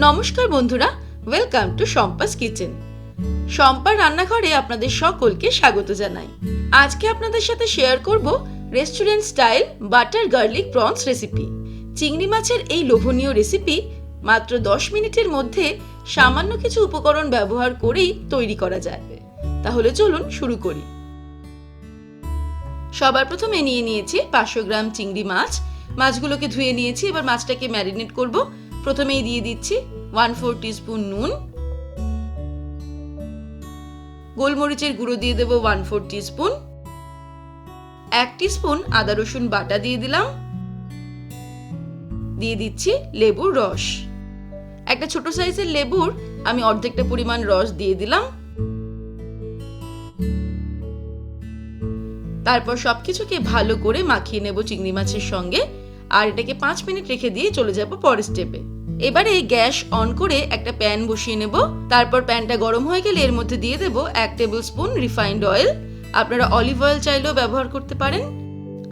নমস্কার বন্ধুরা, welcome to Shampa's kitchen. শম্পার রান্নাঘরে আপনাদের সকলকে স্বাগত জানাই। আজকে আপনাদের সাথে শেয়ার করব restaurant style butter garlic prawns recipe. চিংড়ি মাছের এই লোভনীয় রেসিপি মাত্র 10 মিনিটের মধ্যে সামান্য কিছু উপকরণ ব্যবহার করেই তৈরি করা যায়। তাহলে চলুন শুরু করি। সবার প্রথমে নিয়ে নিয়েছি 500 গ্রাম চিংড়ি মাছ। মাছগুলোকে ধুয়ে নিয়েছি, এবার মাছটাকে ম্যারিনেট করব। প্রথমেই দিয়ে দিচ্ছি 1/4 টিস্পুন নুন, গোলমরিচের গুঁড়ো দিয়ে দেব 1/4 টিস্পুন, 1 টিস্পুন আদা রসুন বাটা দিয়ে দিলাম, দিয়ে দিচ্ছি লেবুর রস। একটা ছোট সাইজের লেবুর আমি অর্ধেকটা পরিমাণ রস দিয়ে দিলাম। তারপর সবকিছুকে ভালো করে মাখিয়ে নেব চিংড়ি মাছের সঙ্গে, আর এটাকে 5 মিনিট রেখে দিয়ে চলে যাব পরের স্টেপে। এবারে গ্যাস অন করে একটা প্যান বসিয়ে নেব। তারপর প্যানটা গরম হয়ে গেলে এর মধ্যে দিয়ে দেব 1 টেবিল স্পুন রিফাইন্ড অয়েল। আপনারা অলিভ অয়েল চাইলেও ব্যবহার করতে পারেন।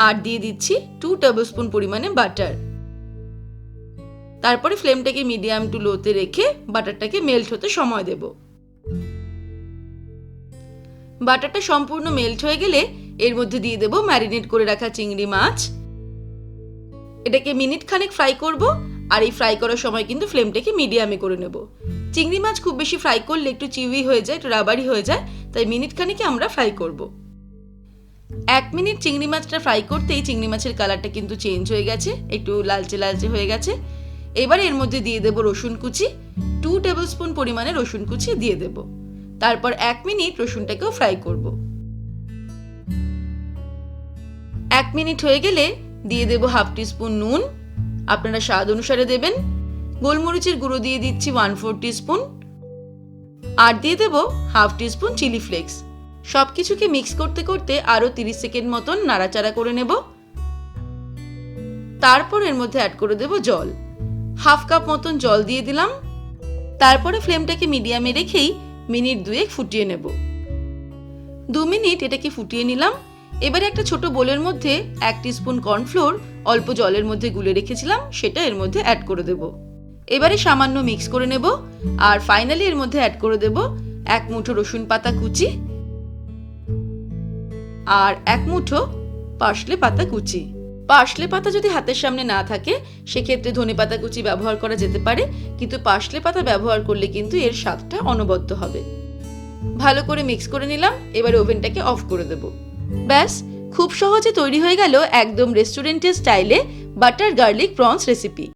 আর দিয়ে দিচ্ছি 2 টেবিল স্পুন পরিমাণে বাটার। তারপরে ফ্লেমটাকে মিডিয়াম টু লোতে রেখে বাটারটাকে মেল্ট হতে সময় দেব। বাটারটা সম্পূর্ণ মেল্ট হয়ে গেলে এর মধ্যে দিয়ে দেব ম্যারিনেট করে রাখা চিংড়ি মাছ। এটাকে মিনিট খানেক ফ্রাই করব, আর এই ফ্রাই করার সময় কিন্তু ফ্লেমটাকে মিডিয়ামে করে নেব। চিংড়ি মাছ খুব বেশি ফ্রাই করলে একটু চিউই হয়ে যায়, একটু রাবারি হয়ে যায়, তাই মিনিট খানেকে আমরা ফ্রাই করব। 1 মিনিট চিংড়ি মাছটা ফ্রাই করতেই চিংড়ি মাছের কালারটা কিন্তু চেঞ্জ হয়ে গেছে, একটু লালচে লালচে হয়ে গেছে। এবারে এর মধ্যে দিয়ে দেব রসুন কুচি, 2 টেবিল স্পুন পরিমাণে রসুন কুচি দিয়ে দেব। তারপর 1 মিনিট রসুনটাকেও ফ্রাই করব। 1 মিনিট হয়ে গেলে দিয়ে দেব 1/2 টিস্পুন নুন, আপনারা স্বাদ অনুসারে দেবেন। গোলমরিচের গুঁড়ো দিয়ে দিচ্ছি 1/4 টিস্পুন, আর দিয়ে দেব 1/2 টিস্পুন চিলি ফ্লেক্স। সবকিছুকে মিক্স করতে করতে আরো 30 সেকেন্ড মতন নাড়াচাড়া করে নেব। তারপর এর মধ্যে অ্যাড করে দেব জল, 1/2 কাপ মতন জল দিয়ে দিলাম। তারপরে ফ্লেমটাকে মিডিয়ামে রেখেই মিনিট 2 ফুটিয়ে নেব। 2 মিনিট এটাকে ফুটিয়ে নিলাম। এবারে একটা ছোট বোলের মধ্যে 1 টিস্পুন কর্নফ্লোর অল্প জলের মধ্যে গুলে রেখেছিলাম, সেটা এর মধ্যে অ্যাড করে দেব। এবারে সামান্য মিক্স করে নেব, আর ফাইনালি এর মধ্যে অ্যাড করে দেব 1 মুঠো রসুন পাতা কুচি আর 1 মুঠো পার্সলে পাতা কুচি। পার্সলে পাতা যদি হাতের সামনে না থাকে সেক্ষেত্রে ধনে পাতা কুচি ব্যবহার করা যেতে পারে, কিন্তু পার্সলে পাতা ব্যবহার করলে কিন্তু এর স্বাদটা অনবদ্য হবে। ভালো করে মিক্স করে নিলাম, এবারে ওভেনটাকে অফ করে দেব। ব্যাস, খুব সহজে তৈরি হয়ে গেল একদম রেস্টুরেন্টের স্টাইলে বাটার গার্লিক প্রনস রেসিপি।